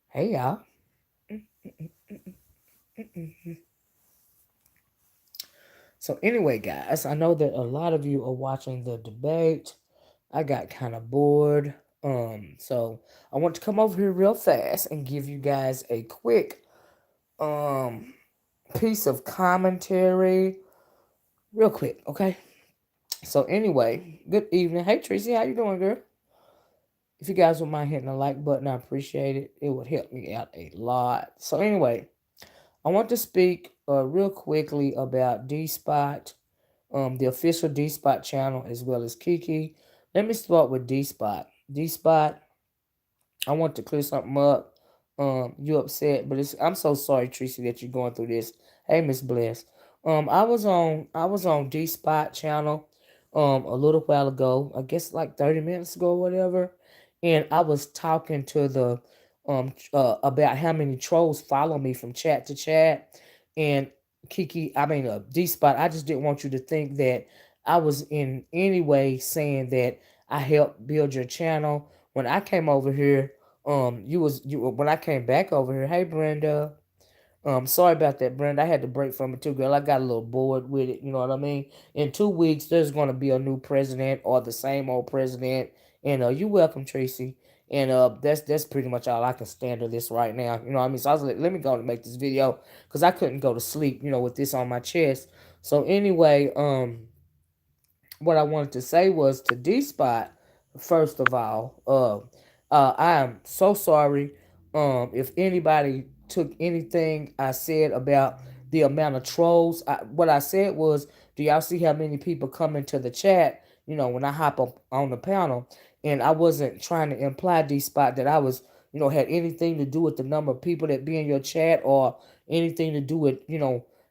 Hey y'all. So anyway, guys, I know that a lot of you are watching the debate. I got kind of bored. So I want to come over here real fast and give you guys a quick um piece of commentary. Real quick, okay? So anyway, good evening. Hey Tracy, how you doing, girl? If you guys would mind hitting the like button, I appreciate it. It would help me out a lot. So anyway, I want to speak real quickly about Dee'sSpot, the official Dee'sSpot channel, as well as Kiki. Let me start with Dee'sSpot. Dee'sSpot, I want to clear something up. You upset, but I'm so sorry, Tracy, that you're going through this. Hey, Miss Bless. I was on Dee'sSpot channel a little while ago, I guess like 30 minutes ago or whatever, and I was talking to the about how many trolls follow me from chat to chat, and Dee'sSpot. I just didn't want you to think that I was in any way saying that I helped build your channel. When I came over here, you when I came back over here. Hey, Brenda. Sorry about that, Brenda. I had to break from it too, girl. I got a little bored with it. You know what I mean? In 2 weeks, there's gonna be a new president or the same old president. And you welcome, Tracy. And that's pretty much all I can stand of this right now. You know what I mean? So I was like, let me go and make this video because I couldn't go to sleep. You know, with this on my chest. So anyway, what I wanted to say was to Dee'sSpot, first of all, I am so sorry. If anybody took anything I said about the amount of trolls, what I said was, do y'all see how many people come into the chat? You know, when I hop up on the panel, and I wasn't trying to imply Dee'sSpot that I was, had anything to do with the number of people that be in your chat or anything to do with,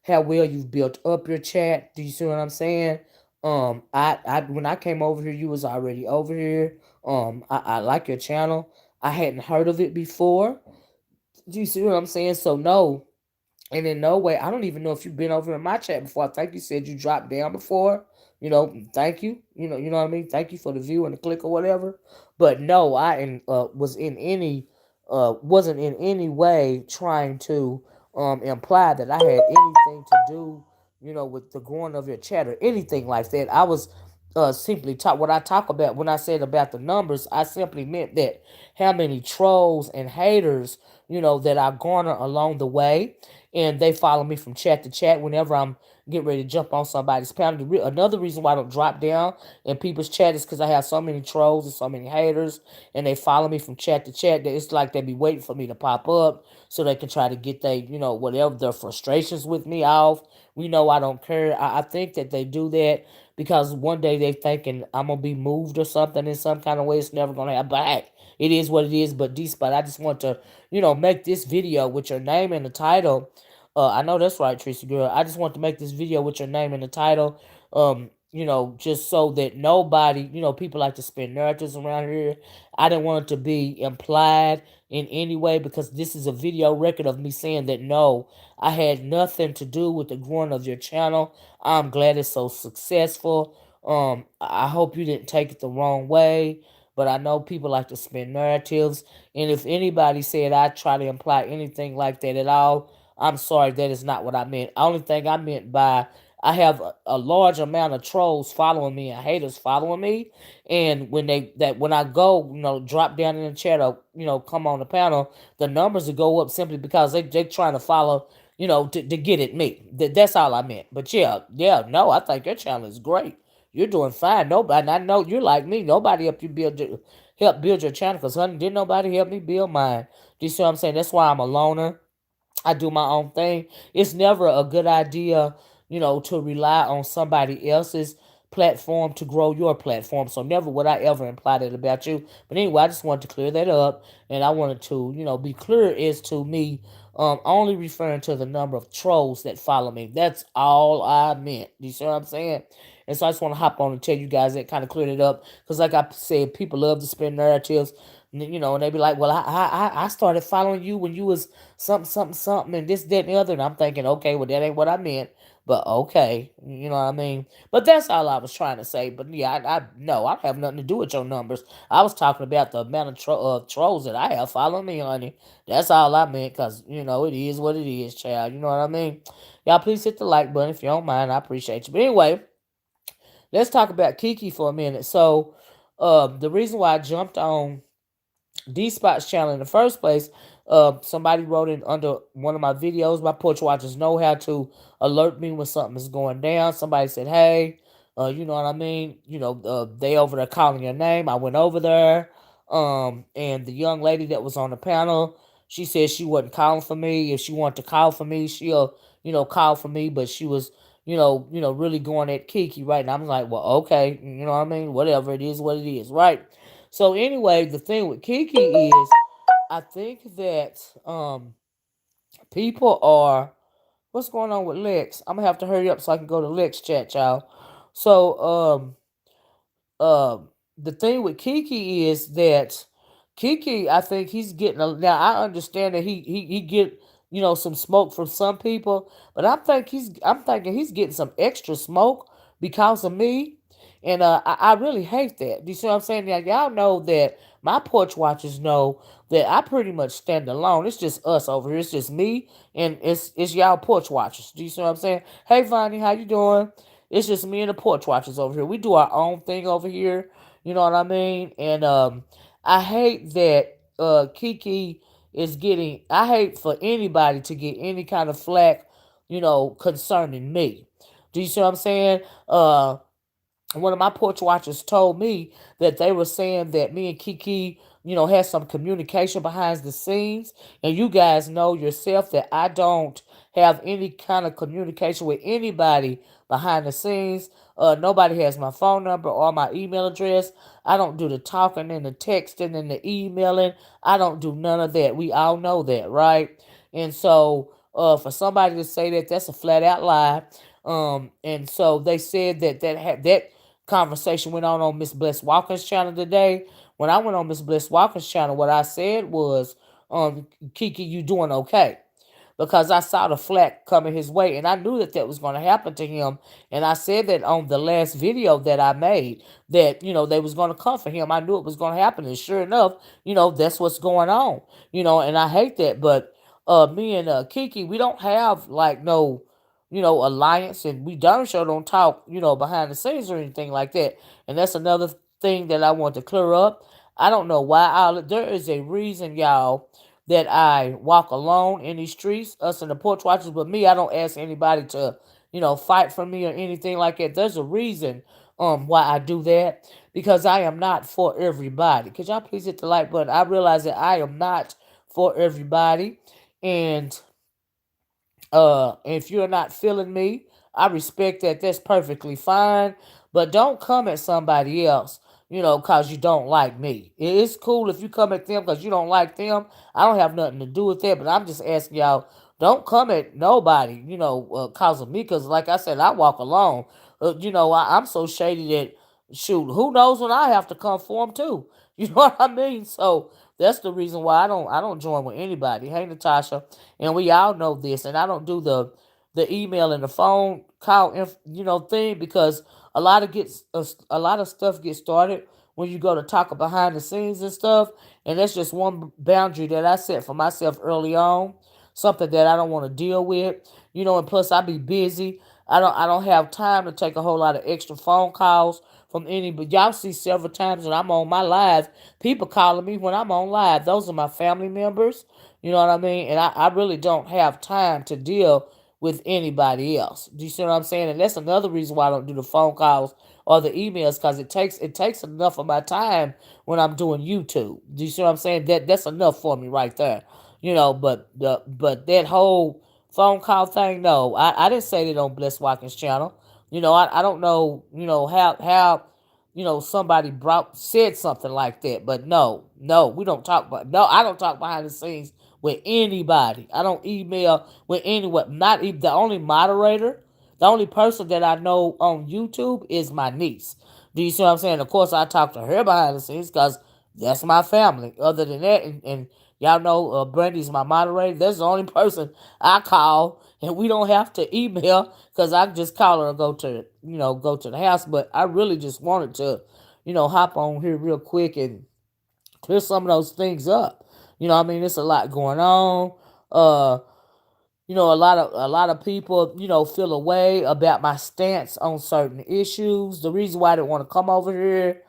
how well you've built up your chat. Do you see what I'm saying? I when I came over here, you was already over here. I like your channel. I hadn't heard of it before. Do you see what I'm saying? So no, and in no way, I don't even know if you've been over in my chat before. I think you said you dropped down before. Thank you. You know what I mean. Thank you for the view and the click or whatever. But no, wasn't in any way trying to imply that I had anything to do, with the growing of your chat or anything like that. I was simply talk what I talk about when I said about the numbers. I simply meant that how many trolls and haters, that I garner along the way, and they follow me from chat to chat whenever I'm getting ready to jump on somebody's panel. Another reason why I don't drop down in people's chat is because I have so many trolls and so many haters, and they follow me from chat to chat that it's like they be waiting for me to pop up so they can try to get whatever their frustrations with me off. We know I don't care. I think that they do that because one day they thinking I'm gonna be moved or something in some kind of way. It's never gonna happen. But hey, it is what it is. But Dee'sSpot, I just want to, make this video with your name in the title. I know that's right, Tracy girl. I just want to make this video with your name in the title. Just so that nobody, people like to spin narratives around here. I didn't want it to be implied in any way because this is a video record of me saying that no, I had nothing to do with the growing of your channel. I'm glad it's so successful. I hope you didn't take it the wrong way, but I know people like to spin narratives. And if anybody said I try to imply anything like that at all, I'm sorry, that is not what I meant. Only thing I meant by I have a large amount of trolls following me and haters following me, and when I go, drop down in the chat or come on the panel, the numbers will go up simply because they trying to follow, to get at me. That's all I meant. But yeah, no, I think your channel is great. You're doing fine. Nobody, I know you're like me. Nobody help build your channel because honey, didn't nobody help me build mine. Do you see what I'm saying? That's why I'm a loner. I do my own thing. It's never a good idea, to rely on somebody else's, platform to grow your platform. So never would I ever imply that about you. But anyway, I just wanted to clear that up, and I wanted to, be clear as to me only referring to the number of trolls that follow me. That's all I meant. You see what I'm saying? And so I just want to hop on and tell you guys that, kind of cleared it up, because like I said, people love to spin narratives. And they be like, well, I started following you when you was something, something, something, and this, that, and the other. And I'm thinking, okay, well, that ain't what I meant. But okay, you know what I mean? But that's all I was trying to say. But yeah, I no, I have nothing to do with your numbers. I was talking about the amount of trolls that I have following me, honey. That's all I meant, because, it is what it is, child. You know what I mean? Y'all, please hit the like button if you don't mind. I appreciate you. But anyway, let's talk about Kiki for a minute. So, the reason why I jumped on Dee'sSpot's channel in the first place, somebody wrote in under one of my videos, my porch watchers know how to alert me when something is going down. Somebody said, hey, you know what I mean? They over there calling your name. I went over there. And the young lady that was on the panel, she said she wasn't calling for me. If she wanted to call for me, she'll, call for me. But she was, really going at Kiki, right? And I'm like, well, okay, you know what I mean? Whatever, it is what it is, right? So anyway, the thing with Kiki is, I think that people are, what's going on with Lex? I'm gonna have to hurry up so I can go to Lex chat, y'all. So the thing with Kiki is that Kiki, I think he's getting now. I understand that he get, some smoke from some people, but I'm thinking he's getting some extra smoke because of me, and I really hate that. Do you see what I'm saying? Now y'all know that my porch watchers know that I pretty much stand alone. It's just us over here. It's just me, and it's y'all porch watchers. Do you see what I'm saying? Hey, Vonnie, how you doing? It's just me and the porch watchers over here. We do our own thing over here. You know what I mean? And I hate that Kiki is getting. I hate for anybody to get any kind of flack, concerning me. Do you see what I'm saying? One of my porch watchers told me that they were saying that me and Kiki, had some communication behind the scenes. And you guys know yourself that I don't have any kind of communication with anybody behind the scenes. Nobody has my phone number or my email address. I don't do the talking and the texting and the emailing. I don't do none of that. We all know that, right? And so, for somebody to say that, that's a flat out lie. And so they said that conversation went on Miss Bliss Walker's channel today. When I went on Miss Bliss Walker's channel, what I said was, Kiki, you doing okay? Because I saw the flack coming his way, and I knew that that was going to happen to him. And I said that on the last video that I made, that, they was going to come for him. I knew it was going to happen, and sure enough, that's what's going on. And I hate that, but me and Kiki, we don't have like no, alliance, and we darn sure don't talk, behind the scenes or anything like that. And that's another thing that I want to clear up. I don't know why there is a reason, y'all, that I walk alone in these streets, us and the porch watchers. But me, I don't ask anybody to, fight for me or anything like that. There's a reason why I do that, because I am not for everybody. Could y'all please hit the like button? I realize that I am not for everybody. And if you're not feeling me, I respect that. That's perfectly fine. But don't come at somebody else, because you don't like me. It's cool if you come at them because you don't like them. I don't have nothing to do with that. But I'm just asking y'all, don't come at nobody, cause of me. Because like I said, I walk alone. I'm so shady that, shoot, who knows when I have to come for them too. You know what I mean? So that's the reason why I don't join with anybody. Hey, Natasha, and we all know this. And I don't do the email and the phone call, thing, because a lot of stuff gets started when you go to talk behind the scenes and stuff. And that's just one boundary that I set for myself early on. Something that I don't want to deal with, and plus I be busy. I don't have time to take a whole lot of extra phone calls from any. But y'all see several times when I'm on my live, people calling me when I'm on live. Those are my family members. You know what I mean? And I really don't have time to deal with anybody else. Do you see what I'm saying? And that's another reason why I don't do the phone calls or the emails, because it takes enough of my time when I'm doing YouTube. Do you see what I'm saying? That's enough for me right there. But that whole phone call thing, no, I didn't say that on Bless Watkins channel. I don't know, how somebody brought said something like that, but no, we don't talk about no, I don't talk behind the scenes with anybody. I don't email with anyone. Not even the only moderator, the only person that I know on YouTube is my niece. Do you see what I'm saying? Of course, I talk to her behind the scenes because that's my family. Other than that, and y'all know Brandy's my moderator. That's the only person I call, and we don't have to email because I can just call her and go to the house. But I really just wanted to, hop on here real quick and clear some of those things up. There's a lot going on. Uh, a lot of people, feel a way about my stance on certain issues. The reason why I didn't want to come over here,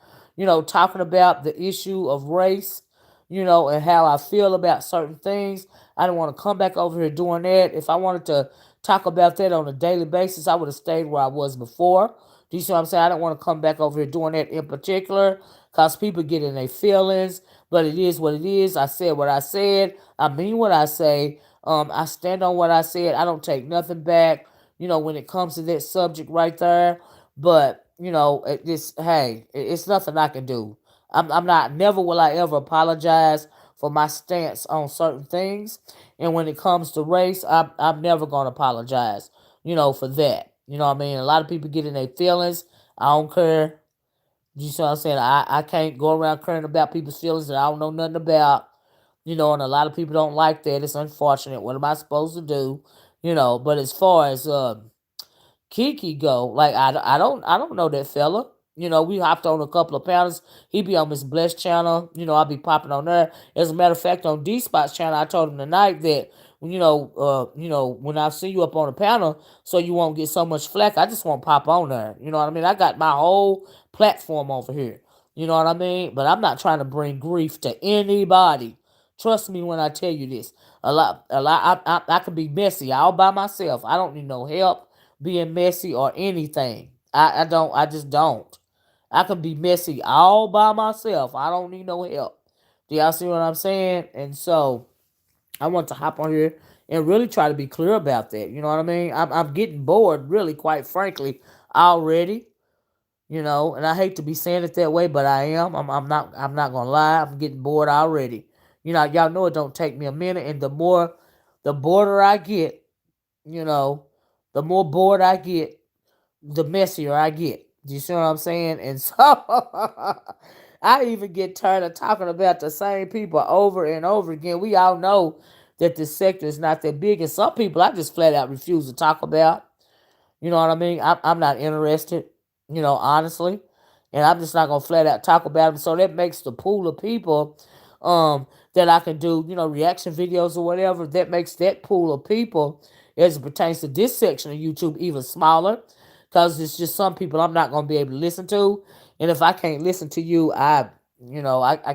talking about the issue of race, and how I feel about certain things. I didn't want to come back over here doing that. If I wanted to talk about that on a daily basis, I would have stayed where I was before. Do you see what I'm saying? I don't want to come back over here doing that in particular because people get in their feelings. But it is what it is. I said what I said. I mean what I say. I stand on what I said. I don't take nothing back, when it comes to that subject right there. But, hey, it's nothing I can do. I'm not, never will I ever apologize for my stance on certain things. And when it comes to race, I'm never going to apologize, for that. You know what I mean? A lot of people get in their feelings. I don't care. You see what I'm saying? I can't go around caring about people's feelings that I don't know nothing about. And a lot of people don't like that. It's unfortunate. What am I supposed to do? But as far as Kiki go, like I don't know that fella. We hopped on a couple of panels. He be on Miss Bless channel. I'll be popping on there. As a matter of fact, on Dee'sSpot's channel, I told him tonight that when I see you up on the panel, so you won't get so much flack. I just won't pop on there. You know what I mean? I got my whole platform over here. You know what I mean? But I'm not trying to bring grief to anybody. Trust me when I tell you this. A lot. I can be messy all by myself. I don't need no help being messy or anything. I don't. I just don't. I can be messy all by myself. I don't need no help. Do y'all see what I'm saying? And so I want to hop on here and really try to be clear about that. You know what I mean? I'm getting bored, really, quite frankly, already. And I hate to be saying it that way, but I am. I'm not gonna lie. I'm getting bored already. Y'all know it don't take me a minute, and the border I get, you know, the more bored I get, the messier I get. Do you see what I'm saying? And so I even get tired of talking about the same people over and over again. We all know that this sector is not that big, and some people I just flat out refuse to talk about. You know what I mean? I'm not interested, honestly. And I'm just not going to flat out talk about them. So that makes the pool of people that I can do, reaction videos or whatever, that makes that pool of people as it pertains to this section of YouTube even smaller. Because it's just some people I'm not going to be able to listen to. And if I can't listen to you, I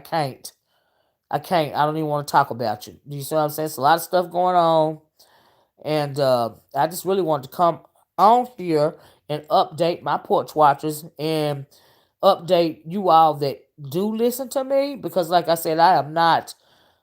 can't. I can't. I don't even want to talk about you. You see what I'm saying? It's a lot of stuff going on. And I just really wanted to come on here and update my porch watchers and update you all that do listen to me because, like I said, I am not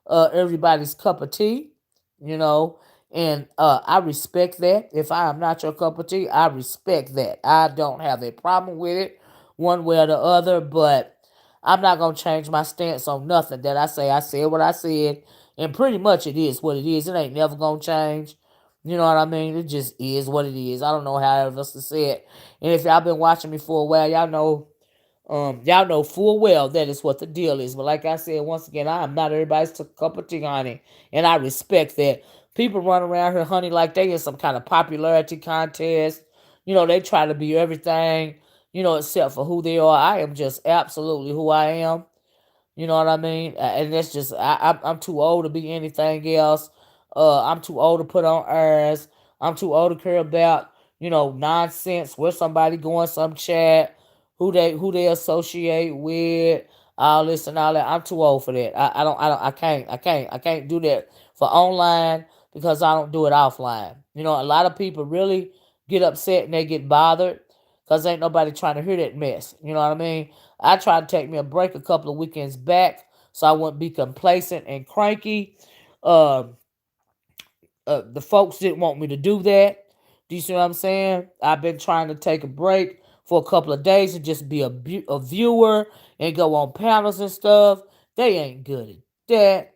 everybody's cup of tea, you know, and I respect that. If I am not your cup of tea, I respect that. I don't have a problem with it one way or the other, but I'm not going to change my stance on nothing that I say. I said what I said, and pretty much it is what it is. It ain't never going to change. You know what I mean? It just is what it is. I don't know how else to say it. And if y'all been watching me for a while, y'all know full well that is what the deal is. But like I said, once again, I am not everybody's cup of tea, honey. And I respect that. People run around here, honey, like they in some kind of popularity contest. They try to be everything, except for who they are. I am just absolutely who I am. You know what I mean? And that's just I'm too old to be anything else. I'm too old to put on airs. I'm too old to care about nonsense. Where somebody going, some chat, who they associate with, all this and all that. I'm too old for that. I can't do that for online because I don't do it offline. A lot of people really get upset and they get bothered because ain't nobody trying to hear that mess. You know what I mean? I tried to take me a break a couple of weekends back so I wouldn't be complacent and cranky. Uh, the folks didn't want me to do that. Do you see what I'm saying? I've been trying to take a break for a couple of days and just be a viewer and go on panels and stuff. They ain't good at that.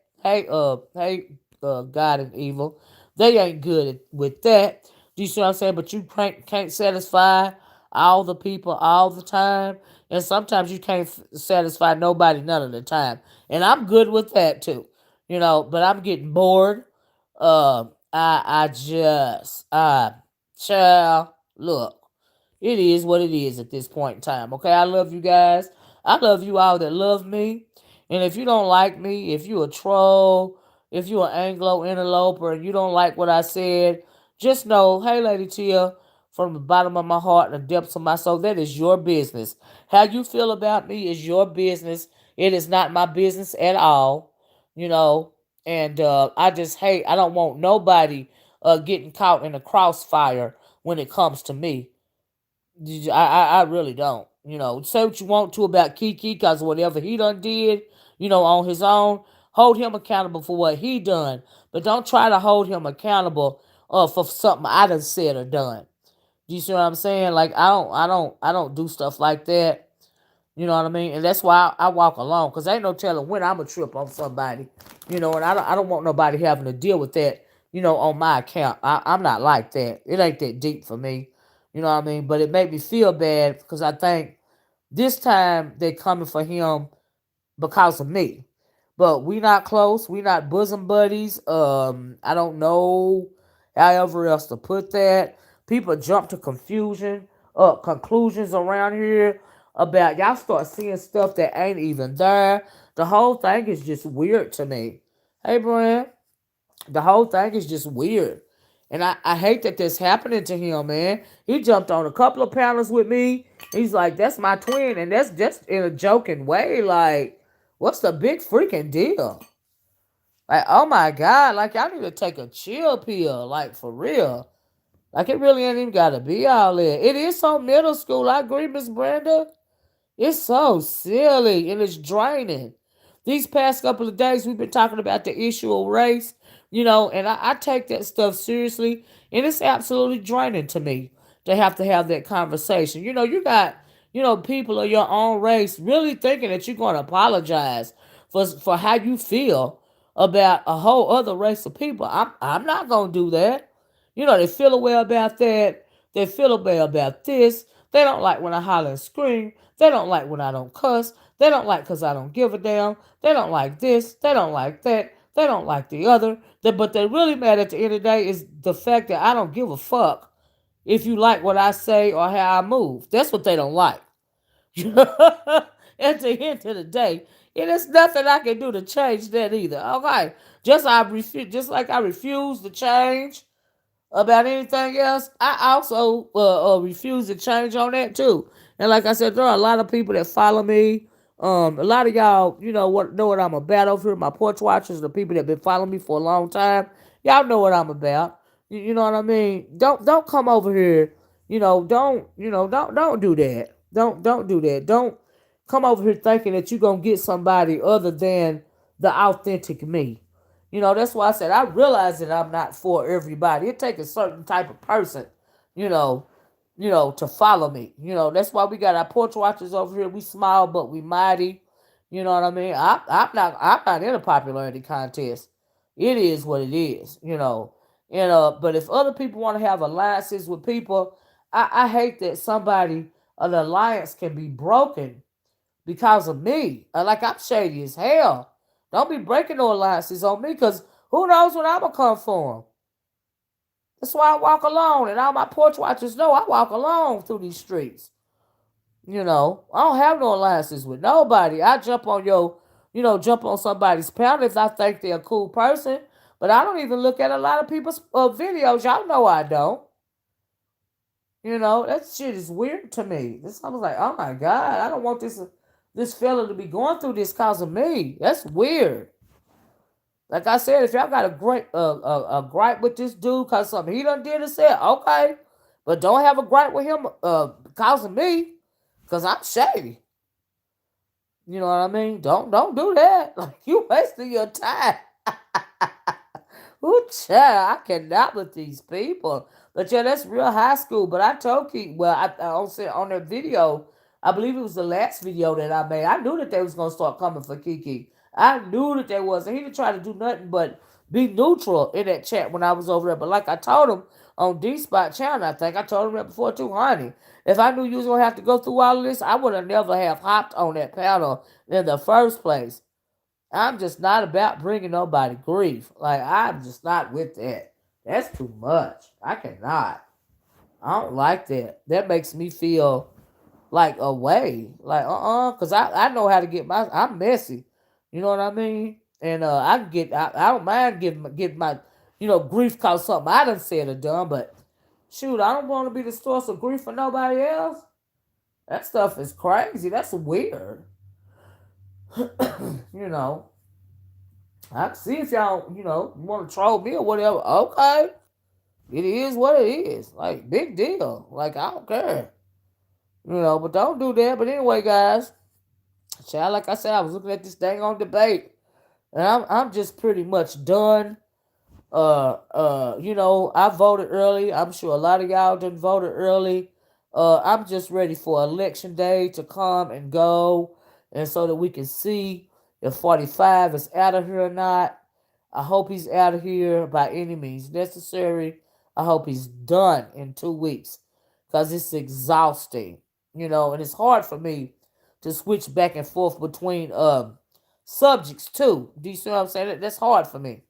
God and evil. They ain't good with that. Do you see what I'm saying? But you can't satisfy all the people all the time. And sometimes you can't satisfy nobody none of the time. And I'm good with that too. But I'm getting bored. Child, look, it is what it is at this point in time. Okay, I love you guys. I love you all that love me. And if you don't like me, if you a troll, if you an Anglo interloper and you don't like what I said, just know, hey, Lady Tia, from the bottom of my heart and the depths of my soul, that is your business. How you feel about me is your business. It is not my business at all. You know, and I just hate. I don't want nobody getting caught in a crossfire when it comes to me. I really don't. Say what you want to about Kiki, because whatever he done did, on his own, hold him accountable for what he done. But don't try to hold him accountable for something I done said or done. Do you see what I'm saying? Like I don't do stuff like that. You know what I mean? And that's why I walk alone, because ain't no telling when I'm a trip on somebody. And I don't want nobody having to deal with that. On my account. I'm not like that. It ain't that deep for me. You know what I mean? But it made me feel bad because I think this time they coming for him because of me. But we not close. We not bosom buddies. I don't know however else to put that. People jump to conclusions around here about y'all start seeing stuff that ain't even there. The whole thing is just weird to me. Hey, Brian, the whole thing is just weird. And I hate that this happening to him, man. He jumped on a couple of panels with me. He's like, that's my twin. And that's just in a joking way. Like, what's the big freaking deal? Like, oh my God. Like, y'all need to take a chill pill. Like, for real. Like, it really ain't even got to be all that. It is so middle school. I agree, Miss Brenda. It's so silly and it's draining. These past couple of days, we've been talking about the issue of race, and I take that stuff seriously, and it's absolutely draining to me to have that conversation. You got, people of your own race really thinking that you're going to apologize for how you feel about a whole other race of people. I'm not going to do that. They feel a way about that. They feel a way about this. They don't like when I holler and scream. They don't like when I don't cuss. They don't like because I don't give a damn. They don't like this. They don't like that. They don't like the other. But they're really mad at the end of the day is the fact that I don't give a fuck if you like what I say or how I move. That's what they don't like. At the end of the day, it is nothing I can do to change that either. Okay, just like I refuse to change about anything else, I also refuse to change on that too. And like I said, there are a lot of people that follow me. A lot of y'all, know what I'm about over here. My porch watchers, the people that been following me for a long time, y'all know what I'm about. You know what I mean? Don't come over here. Don't do that. Don't do that. Don't come over here thinking that you're gonna get somebody other than the authentic me. That's why I said I realize that I'm not for everybody. It takes a certain type of person, you know, to follow me. That's why we got our porch watchers over here. We small, but we mighty. You know what I mean? I'm not in a popularity contest. It is what it is. But if other people want to have alliances with people, I hate that an alliance can be broken because of me. Like I'm shady as hell. Don't be breaking no alliances on me, because who knows when I'm going to come for them. That's why I walk alone. And all my porch watchers know I walk alone through these streets. I don't have no alliances with nobody. I jump on somebody's panel if I think they're a cool person. But I don't even look at a lot of people's videos. Y'all know I don't. That shit is weird to me. I was like, oh my God, I don't want this fella to be going through this cause of me. That's weird. Like I said, if y'all got a gripe with this dude cause something he done did or said, okay. But don't have a gripe with him cause of me, cause I'm shady. You know what I mean? Don't do that. Like, you wasting your time. Ooh, child, I cannot with these people. But yeah, that's real high school. But I told Kiki, well, on that video, I believe it was the last video that I made. I knew that they was gonna start coming for Kiki. I knew that they was. And he didn't try to do nothing but be neutral in that chat when I was over there. But like I told him on Dee'sSpot channel, I think I told him that before too, honey. If I knew you was gonna have to go through all of this, I would have never have hopped on that panel in the first place. I'm just not about bringing nobody grief. Like, I'm just not with that. That's too much. I cannot. I don't like that. That makes me feel like away. Like, because I know how to get I'm messy. You know what I mean? And I can get, I don't mind getting my, grief cause something I done said or done, but shoot, I don't want to be the source of grief for nobody else. That stuff is crazy. That's weird. you know. I can see if y'all, want to troll me or whatever. Okay. It is what it is. Like, big deal. Like, I don't care. But don't do that. But anyway, guys, child, like I said, I was looking at this dang on debate. And I'm just pretty much done. I voted early. I'm sure a lot of y'all done voted early. I'm just ready for election day to come and go, and so that we can see if 45 is out of here or not. I hope he's out of here by any means necessary. I hope he's done in 2 weeks because it's exhausting, and it's hard for me to switch back and forth between subjects too. Do you see what I'm saying? That's hard for me.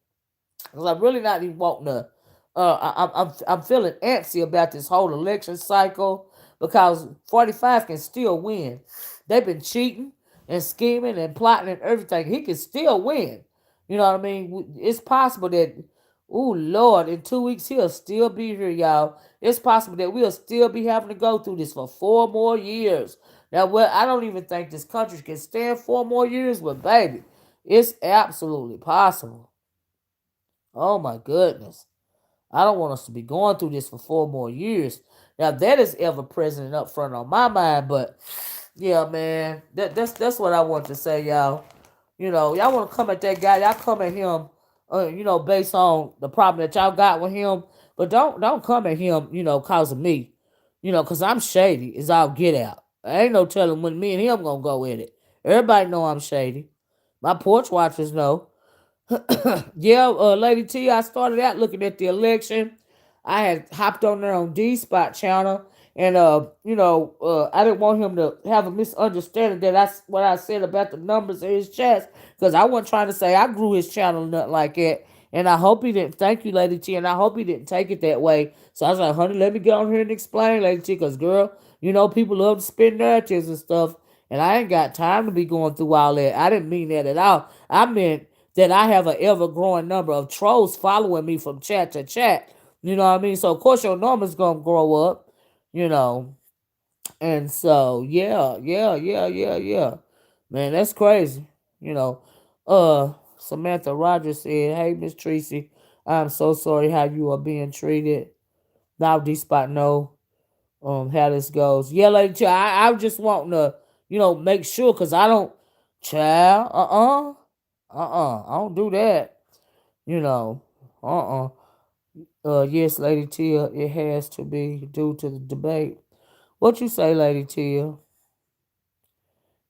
Because I'm really not even wanting to. I'm feeling antsy about this whole election cycle because 45 can still win. They've been cheating and scheming and plotting and everything. He can still win. You know what I mean? It's possible that, oh Lord, in 2 weeks he'll still be here, y'all. It's possible that we'll still be having to go through this for 4 more years. Now, well, I don't even think this country can stand 4 more years, but baby, it's absolutely possible. Oh my goodness. I don't want us to be going through this for 4 more years. Now that is ever present up front on my mind, but yeah, man, that's what I want to say, y'all. Y'all want to come at that guy, y'all come at him, based on the problem that y'all got with him, but don't come at him, cause of me, cause I'm shady. Is all get out. I ain't no telling when me and him gonna go at it. Everybody know I'm shady. My porch watchers know. Yeah, Lady T, I started out looking at the election. I had hopped on there on Dee'sSpot channel, and I didn't want him to have a misunderstanding that that's what I said about the numbers in his chats, because I wasn't trying to say I grew his channel, nothing like that. And I hope he didn't. Thank you, Lady T, and I hope he didn't take it that way. So I was like, honey, let me get on here and explain, Lady T, because girl, people love to spin narratives and stuff, and I ain't got time to be going through all that. I didn't mean that at all. I meant that I have an ever growing number of trolls following me from chat to chat. You know what I mean? So of course your number's gonna grow up, you know. And so yeah. Man, that's crazy. You know. Samantha Rogers said, hey Miss Tracy, I'm so sorry how you are being treated. Now Dee'sSpot know how this goes. Yeah, lady, I just want to, make sure because I don't child, I don't do that. You know, uh, yes, Lady Tia, it has to be due to the debate. What you say, Lady Tia?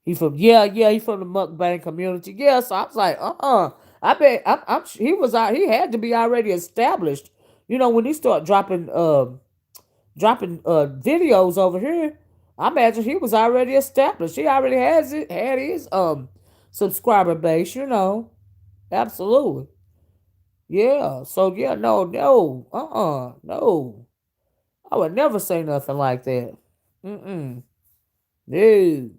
He from the mukbang community. Yeah, so I was like, I bet he was out. He had to be already established. When he start dropping videos over here, I imagine he was already established. He already had his subscriber base. Absolutely. Yeah. So yeah, no, no. I would never say nothing like that. Mm-mm. No.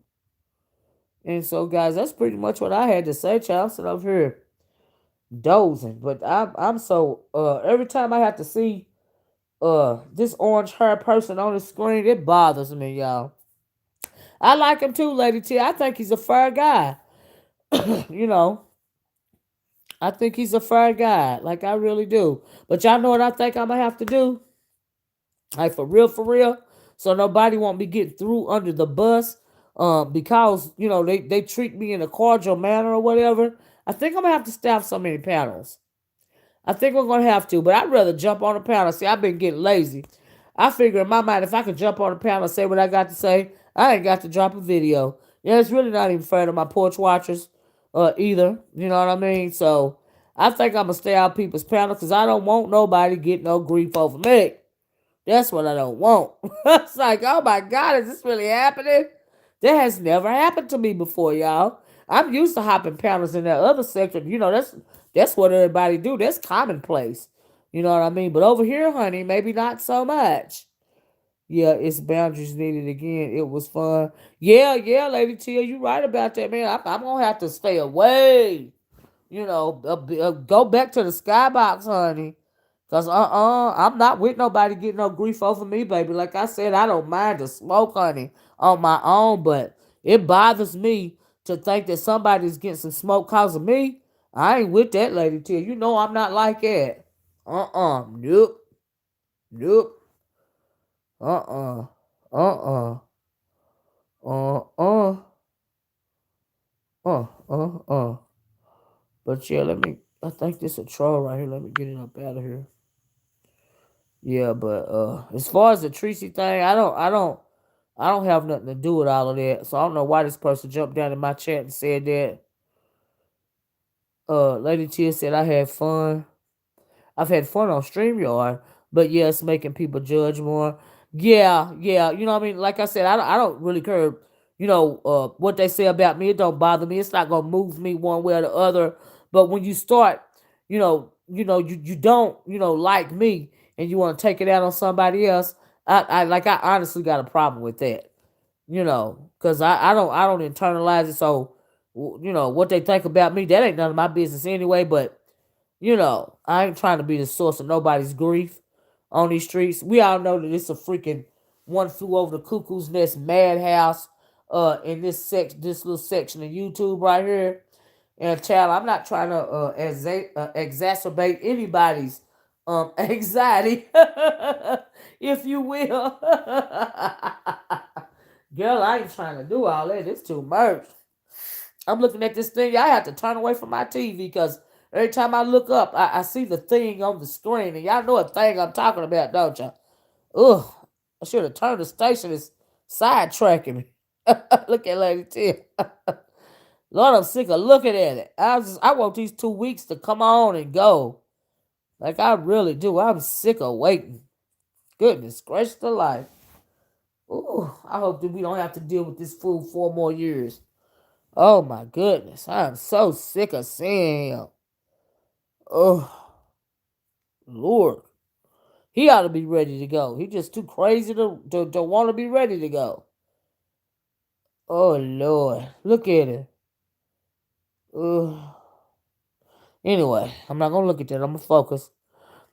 And so, guys, that's pretty much what I had to say, child. I'm sitting over here dozing, but I'm so every time I have to see this orange hair person on the screen, it bothers me, y'all. I like him too, Lady T. I think he's a fair guy. you know, I think he's a fair guy. Like I really do. But y'all know what I think I'm gonna have to do? Like for real. So nobody won't be getting through under the bus. Because they treat me in a cordial manner or whatever. I think I'm gonna have to staff so many panels. I think we're gonna have to, but I'd rather jump on the panel. See, I've been getting lazy. I figure in my mind, if I could jump on the panel and say what I got to say, I ain't got to drop a video. Yeah, it's really not even fair to my porch watchers, either. You know what I mean? So I think I'm gonna stay out people's panel because I don't want nobody get no grief over me. That's what I don't want. It's like, oh my God, is this really happening? That has never happened to me before, y'all. I'm used to hopping panels in that other section. That's what everybody do. That's commonplace. You know what I mean? But over here, honey, maybe not so much. Yeah, it's boundaries needed again. It was fun. Yeah, yeah, Lady Tia, you right about that, man. I'm gonna have to stay away. Go back to the skybox, honey. Cause I'm not with nobody getting no grief over me, baby. Like I said, I don't mind the smoke, honey, on my own, but it bothers me to think that somebody's getting some smoke cause of me. I ain't with that, Lady Tia. You know I'm not like that. Nope, nope, uh-uh, uh-uh, uh-uh, uh. But yeah, I think this a troll right here. Let me get it up out of here. Yeah, but as far as the Tracy thing, I don't have nothing to do with all of that. So I don't know why this person jumped down in my chat and said that. Lady Tia said I had fun. I've had fun on StreamYard, but yeah, it's making people judge more. Yeah, yeah, you know what I mean? Like I said, I don't really care, what they say about me. It don't bother me. It's not going to move me one way or the other. But when you start, you don't, like me and you want to take it out on somebody else, I honestly got a problem with that, because I don't internalize it. So, what they think about me, that ain't none of my business anyway, but I ain't trying to be the source of nobody's grief on these streets. We all know that it's a freaking one flew over the cuckoo's nest madhouse in this little section of YouTube right here. And child, I'm not trying to exacerbate anybody's anxiety, if you will. Girl, I ain't trying to do all that. It's too much. I'm looking at this thing. I have to turn away from my TV because every time I look up, I see the thing on the screen. And y'all know what thing I'm talking about, don't y'all? Ugh. I should have turned the station. It's sidetracking me. Look at Lady T. Lord, I'm sick of looking at it. I want these 2 weeks to come on and go. Like I really do. I'm sick of waiting. Goodness gracious to life. Ooh, I hope that we don't have to deal with this fool 4 more years. Oh my goodness. I'm so sick of seeing him. Oh, Lord. He ought to be ready to go. He just too crazy to want to be ready to go. Oh, Lord. Look at him. Ugh. Anyway, I'm not going to look at that. I'm going to focus.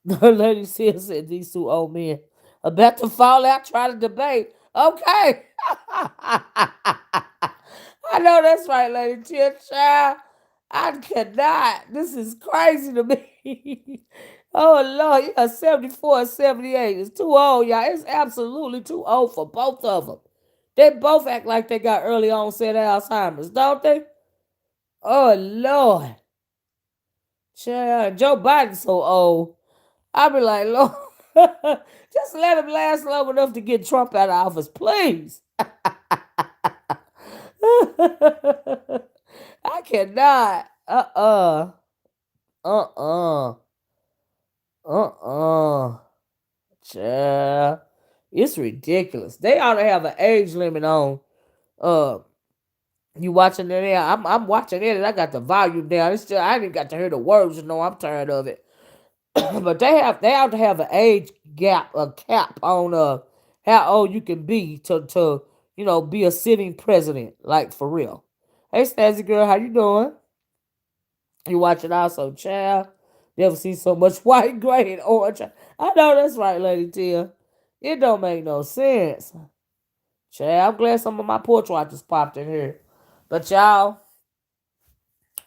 The lady said these two old men about to fall out trying to debate. Okay. I know that's right, Lady Tia, child. I cannot. This is crazy to me. Oh, Lord. Yeah, 74 and 78. It's too old, y'all. It's absolutely too old for both of them. They both act like they got early onset Alzheimer's, don't they? Oh, Lord. Child, Joe Biden's so old. I be like, Lord, just let him last long enough to get Trump out of office, please. I cannot. Uh-uh. Uh-uh. Child. It's ridiculous. They ought to have an age limit on uh you watching it there. I'm watching it and I got the volume down. It's still I didn't got to hear the words, I'm tired of it. But they ought to have an age gap, a cap on how old you can be to be a sitting president, like for real. Hey Stazzy girl, how you doing? You watching also, child? Never seen so much white, gray, and orange. I know that's right, Lady Tia. It don't make no sense. Child, I'm glad some of my porch watchers popped in here. But y'all,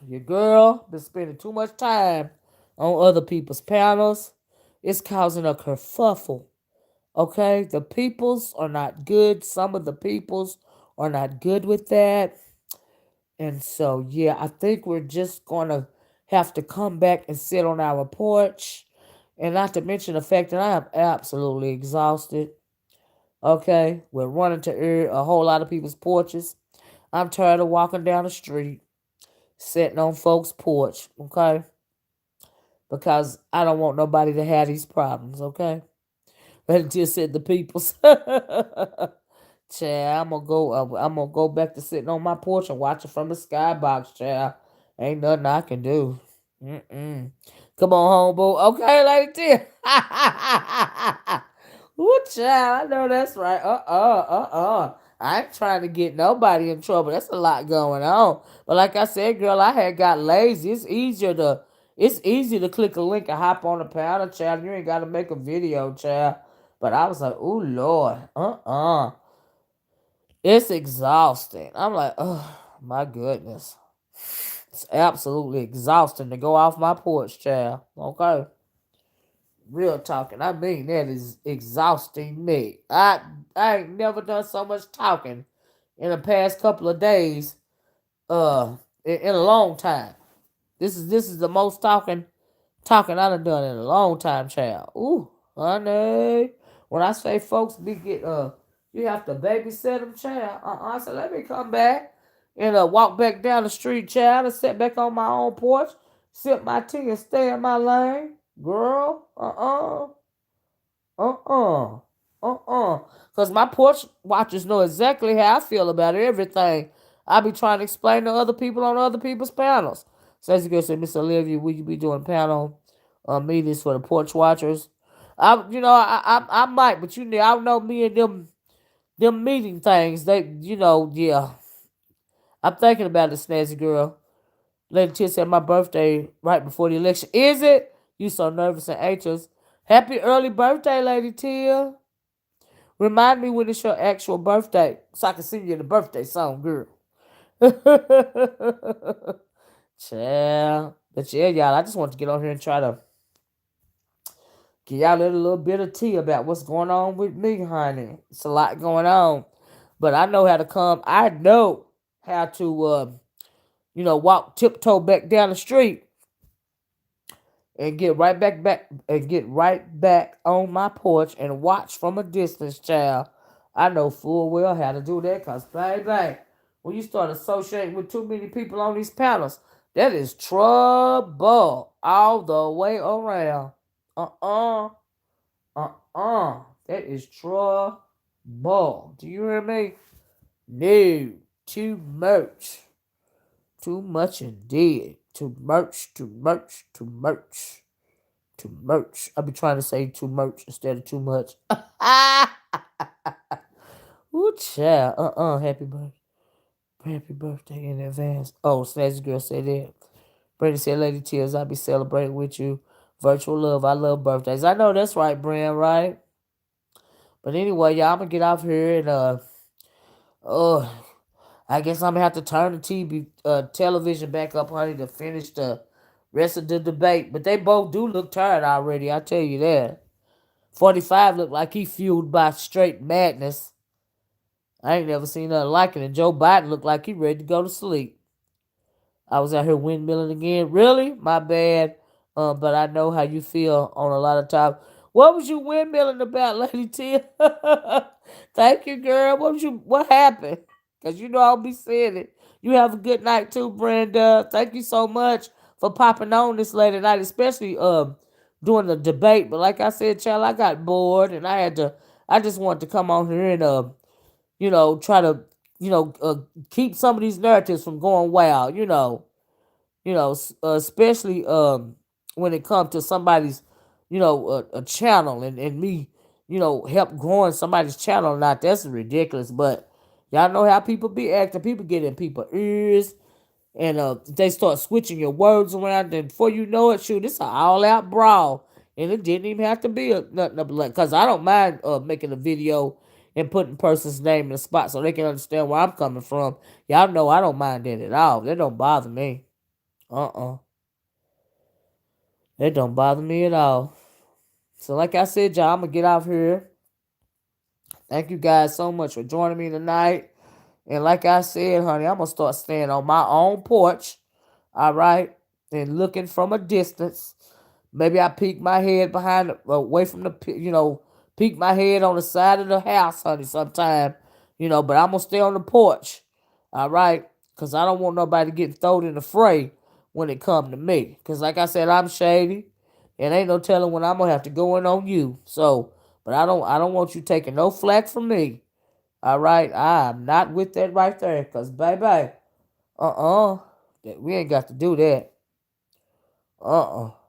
your girl been spending too much time on other people's panels. It's causing a kerfuffle. Okay? The peoples are not good. Some of the peoples are not good with that. And so, yeah, I think we're just going to have to come back and sit on our porch. And not to mention the fact that I am absolutely exhausted. Okay, we're running to a whole lot of people's porches. I'm tired of walking down the street, sitting on folks' porch. Okay, because I don't want nobody to have these problems. Okay, but just said the people's. Child, I'm gonna go back to sitting on my porch and watching from the skybox, child. Ain't nothing I can do. Mm-mm. Come on, homeboy. Okay, lady T. Ooh, child, I know that's right. I ain't trying to get nobody in trouble. That's a lot going on. But like I said, girl, I had got lazy. It's easy to click a link and hop on a panel, child. You ain't gotta make a video, child. But I was like, ooh, Lord. It's exhausting. I'm like, oh my goodness. It's absolutely exhausting to go off my porch, child. Okay. Real talking. I mean that is exhausting me. I ain't never done so much talking in the past couple of days, in a long time. This is the most talking I done in a long time, child. Ooh, honey. When I say folks you have to babysit them, child. I said, let me come back and walk back down the street, child, and sit back on my own porch, sip my tea and stay in my lane. Girl, uh-uh. Because my porch watchers know exactly how I feel about everything. I be trying to explain to other people on other people's panels. So as you go say, Miss Olivia, will you be doing panel meetings for the porch watchers? I might, but I know me and them meeting things. Yeah. I'm thinking about it, snazzy girl. Lady Tia said my birthday right before the election. Is it? You so nervous and anxious. Happy early birthday, Lady Tia. Remind me when it's your actual birthday so I can sing you the birthday song, girl. Child. But yeah, y'all, I just want to get on here and try to give y'all a little bit of tea about what's going on with me, honey. It's a lot going on. But I know how to come. I know how to, walk tiptoe back down the street and get right back on my porch and watch from a distance, child. I know full well how to do that because, baby, when you start associating with too many people on these panels, that is trouble all the way around. Uh-uh. That is trouble. Do you hear me? No. Too much. Too much indeed. Too much, too much, too much. Too much. I be trying to say too much instead of too much. Ooh, child. Happy birthday. Happy birthday in advance. Oh, Snazzy Girl said that. Brady said, Lady Tears, I'll be celebrating with you. Virtual love. I love birthdays. I know that's right, Brand, right? But anyway, y'all, I'm gonna get off here and uh I guess I'm gonna have to turn the television back up, honey, to finish the rest of the debate. But they both do look tired already, I tell you that. 45 looked like he fueled by straight madness. I ain't never seen nothing like it. And Joe Biden looked like he ready to go to sleep. I was out here windmilling again. Really? My bad. But I know how you feel on a lot of times. What was you windmilling about, Lady T? Thank you, girl. What happened? Because you know I'll be saying it. You have a good night too, Brenda. Thank you so much for popping on this late at night, especially doing the debate. But like I said, child, I got bored and I just wanted to come on here and try to, keep some of these narratives from going wild, especially when it comes to somebody's, a channel and me, help growing somebody's channel or not. That's ridiculous. But y'all know how people be acting. People get in people's ears and they start switching your words around. And before you know it, shoot, it's an all-out brawl. And it didn't even have to be nothing because I don't mind making a video and putting person's name in the spot so they can understand where I'm coming from. Y'all know I don't mind that at all. That don't bother me. That don't bother me at all. So like I said, y'all, I'm going to get off here. Thank you guys so much for joining me tonight. And like I said, honey, I'm going to start staying on my own porch. All right. and looking from a distance. Maybe I peek my head behind, away from the, peek my head on the side of the house, honey, sometime, but I'm going to stay on the porch, all right? Because I don't want nobody getting thrown in the fray when it come to me. Because like I said, I'm shady, and ain't no telling when I'm going to have to go in on you. So, but I don't want you taking no flack from me, all right? I'm not with that right there, because, baby, uh-uh, we ain't got to do that.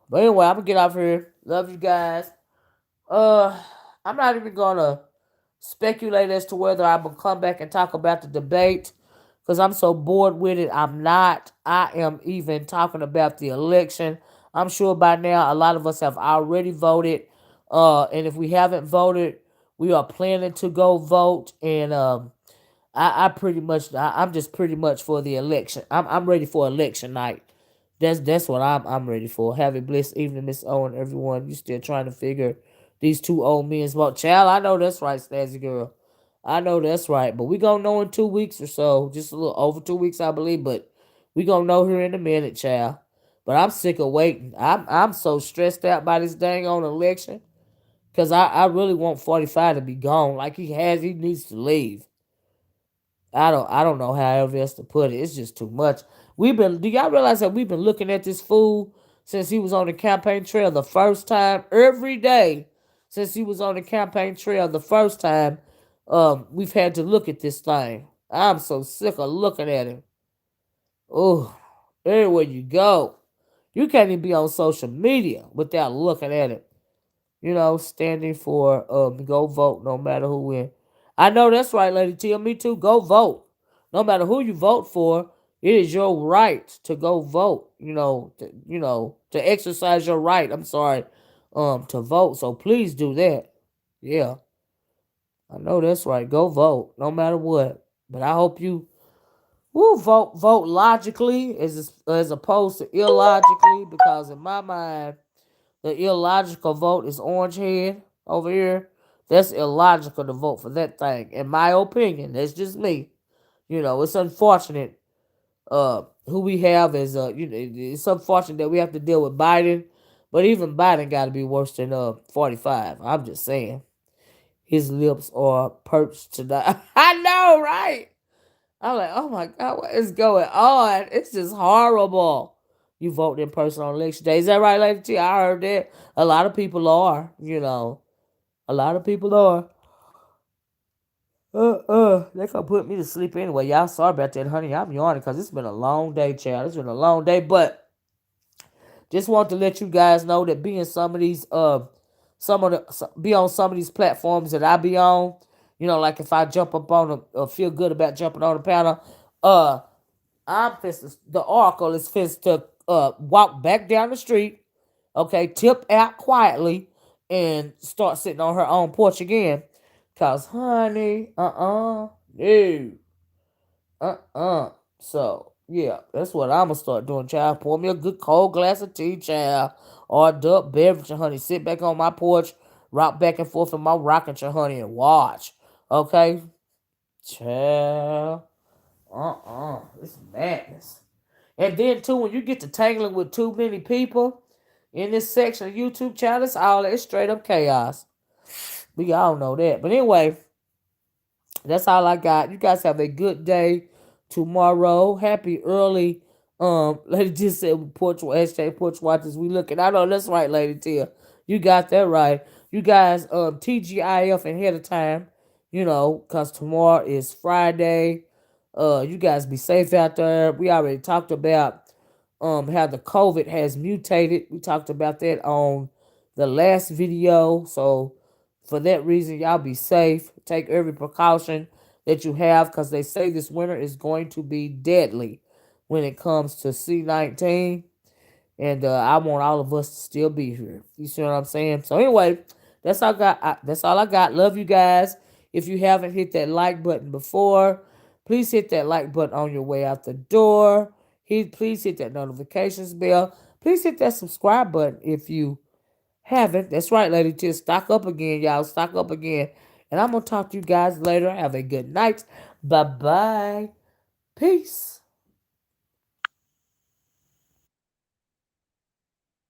But anyway, I'm gonna get off here. Love you guys. Uh, I'm not even gonna speculate as to whether I'm gonna come back and talk about the debate because I'm so bored with it. I'm not. I am even talking about the election. I'm sure by now a lot of us have already voted. And if we haven't voted, we are planning to go vote. And I pretty much, I'm just pretty much for the election. I'm ready for election night. That's what I'm ready for. Have a blessed evening, Miss Owen. Everyone, you still trying to figure these two old men's about. Child, I know that's right, Stazzy girl. I know that's right. But we gonna know in 2 weeks or so. Just a little over 2 weeks, I believe. But we gonna know here in a minute, child. But I'm sick of waiting. I'm so stressed out by this dang on election. Cause I really want 45 to be gone. Like he needs to leave. I don't know how else to put it. It's just too much. Do y'all realize that we've been looking at this fool since he was on the campaign trail the first time? Every day since he was on the campaign trail the first time, we've had to look at this thing. I'm so sick of looking at him. Oh, everywhere you go. You can't even be on social media without looking at it. Standing for go vote no matter who win. I know that's right, Lady Tia. Me too. Go vote. No matter who you vote for, it is your right to go vote. To exercise your right. I'm sorry, to vote. So please do that. Yeah, I know that's right. Go vote, no matter what. But I hope you will vote logically as opposed to illogically, because in my mind the illogical vote is orange head over here. That's illogical to vote for that thing. In my opinion, that's just me. It's unfortunate who we have as it's unfortunate that we have to deal with Biden, but even Biden got to be worse than 45. I'm just saying. His lips are perched to die. I know, right? I'm like, oh my God, what is going on? It's just horrible. You vote in person on election day. Is that right, Lady T? I heard that. A lot of people are. A lot of people are. They gonna put me to sleep anyway. Y'all sorry about that, honey. I'm yawning because it's been a long day, child. It's been a long day, but just want to let you guys know that being some of these be on some of these platforms that I be on, like if I jump up on feel good about jumping on the panel, uh the Oracle is fist to walk back down the street, okay, tip out quietly, and start sitting on her own porch again. Cause honey, no. So yeah, that's what I'm gonna start doing, child. Pour me a good cold glass of tea, child, or adult beverage, honey. Sit back on my porch, rock back and forth in my rocking chair, honey, and watch. Okay, child. It's madness. And then too, when you get to tangling with too many people in this section of YouTube channel, it's straight up chaos. We all know that. But anyway, that's all I got. You guys have a good day tomorrow. Happy early. Lady just said Porch hashtag Porch Watchers. We looking. I know that's right, Lady Tia. You got that right. You guys, TGIF ahead of time. Cause tomorrow is Friday. You guys be safe out there. We already talked about how the COVID has mutated. We talked about that on the last video. So for that reason, y'all be safe. Take every precaution that you have, because they say this winter is going to be deadly when it comes to C-19. And I want all of us to still be here. You see what I'm saying? So anyway, that's all I got. That's all I got. Love you guys. If you haven't hit that like button before, please hit that like button on your way out the door. Please hit that notifications bell. Please hit that subscribe button if you haven't. That's right, Lady T. Stock up again, y'all. Stock up again. And I'm going to talk to you guys later. Have a good night. Bye-bye. Peace.